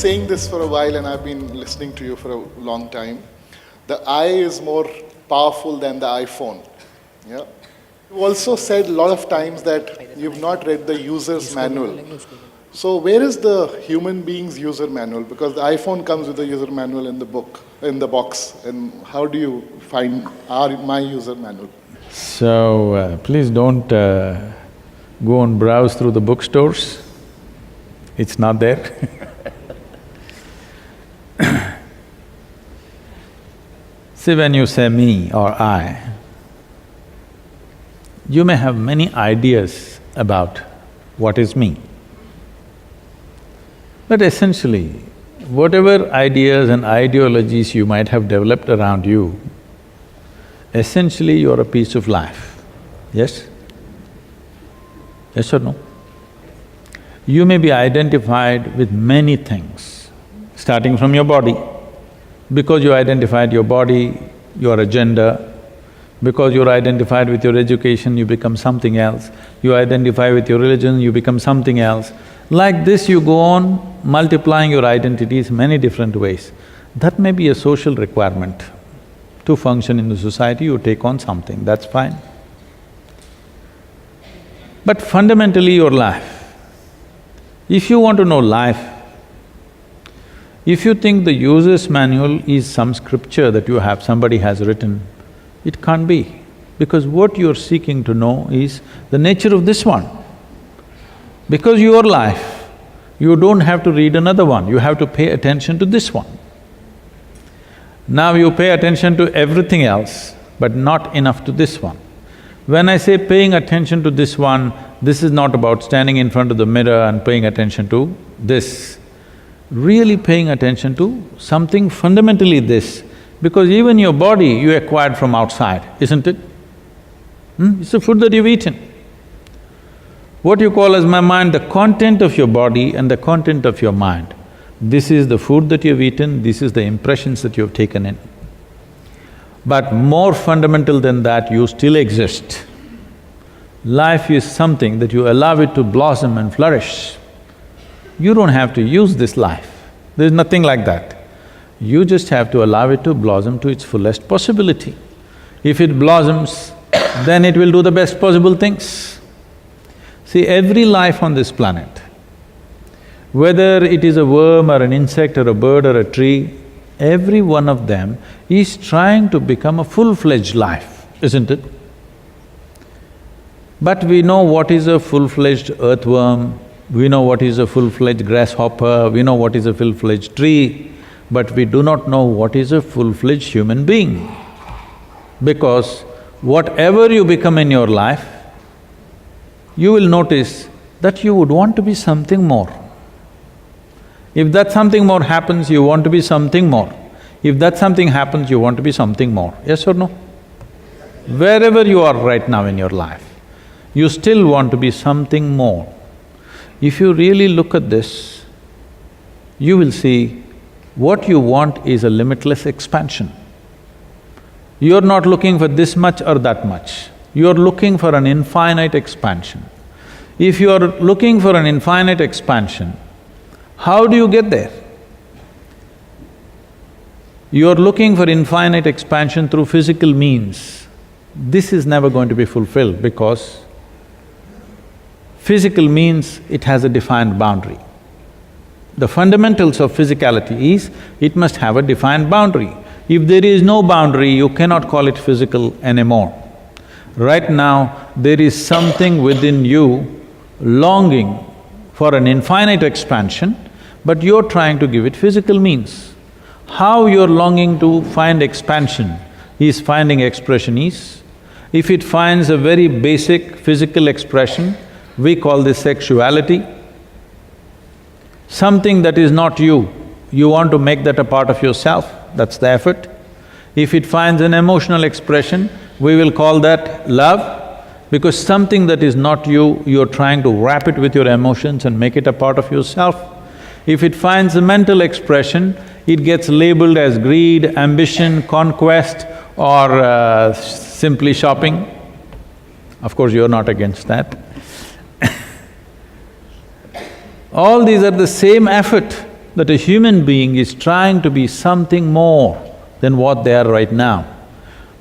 saying this for a while and I've been listening to you for a long time. The I is more powerful than the iPhone. Yeah. You also said a lot of times that you've not read the user's manual. So where is the human being's user manual? Because the iPhone comes with the user manual in the book, in the box. And how do you find my user manual? So, please don't go and browse through the bookstores. It's not there. See, when you say me or I, you may have many ideas about what is me. But essentially, whatever ideas and ideologies you might have developed around you, essentially you're a piece of life, yes? Yes or no? You may be identified with many things, starting from your body. Because you identified your body, your agenda. Because you're identified with your education, you become something else. You identify with your religion, you become something else. Like this, you go on multiplying your identities many different ways. That may be a social requirement. To function in the society, you take on something, that's fine. But fundamentally, your life, if you want to know life, if you think the user's manual is some scripture that you have, somebody has written, it can't be. Because what you're seeking to know is the nature of this one. Because your life, you don't have to read another one, you have to pay attention to this one. Now you pay attention to everything else, but not enough to this one. When I say paying attention to this one, this is not about standing in front of the mirror and paying attention to this. Really paying attention to something fundamentally this, because even your body you acquired from outside, isn't it? It's the food that you've eaten. What you call as my mind, the content of your body and the content of your mind. This is the food that you've eaten, this is the impressions that you've taken in. But more fundamental than that, you still exist. Life is something that you allow it to blossom and flourish. You don't have to use this life, there's nothing like that. You just have to allow it to blossom to its fullest possibility. If it blossoms, then it will do the best possible things. See, every life on this planet, whether it is a worm or an insect or a bird or a tree, every one of them is trying to become a full-fledged life, isn't it? But we know what is a full-fledged earthworm, we know what is a full-fledged grasshopper, we know what is a full-fledged tree, but we do not know what is a full-fledged human being. Because whatever you become in your life, you will notice that you would want to be something more. If that something more happens, you want to be something more. If that something happens, you want to be something more, yes or no? Wherever you are right now in your life, you still want to be something more. If you really look at this, you will see what you want is a limitless expansion. You're not looking for this much or that much, you're looking for an infinite expansion. If you're looking for an infinite expansion, how do you get there? You're looking for infinite expansion through physical means. This is never going to be fulfilled because physical means it has a defined boundary. The fundamentals of physicality is, it must have a defined boundary. If there is no boundary, you cannot call it physical anymore. Right now, there is something within you longing for an infinite expansion, but you're trying to give it physical means. How you're longing to find expansion is finding expression is. If it finds a very basic physical expression, we call this sexuality. Something that is not you, you want to make that a part of yourself, that's the effort. If it finds an emotional expression, we will call that love, because something that is not you, you're trying to wrap it with your emotions and make it a part of yourself. If it finds a mental expression, it gets labeled as greed, ambition, conquest or simply shopping. Of course, you're not against that. All these are the same effort that a human being is trying to be something more than what they are right now.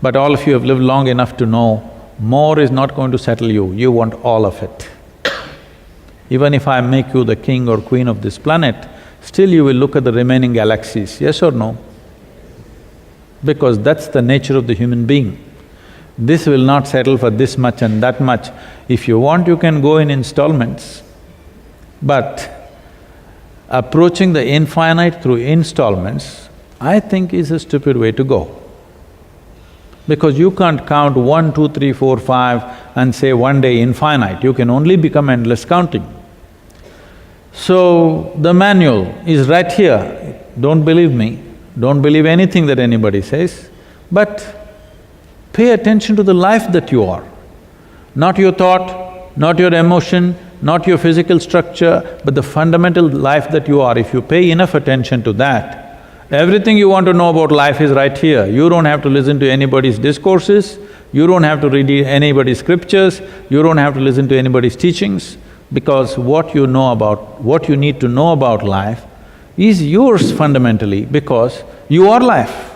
But all of you have lived long enough to know, more is not going to settle you, you want all of it. Even if I make you the king or queen of this planet, still you will look at the remaining galaxies, yes or no? Because that's the nature of the human being. This will not settle for this much and that much. If you want, you can go in installments. But approaching the infinite through installments, I think is a stupid way to go. Because you can't count 1, 2, 3, 4, 5 and say one day infinite, you can only become endless counting. So, the manual is right here. Don't believe me, don't believe anything that anybody says, but pay attention to the life that you are. Not your thought, not your emotion, not your physical structure, but the fundamental life that you are. If you pay enough attention to that, everything you want to know about life is right here. You don't have to listen to anybody's discourses, you don't have to read anybody's scriptures, you don't have to listen to anybody's teachings, because what you need to know about life is yours fundamentally, because you are life.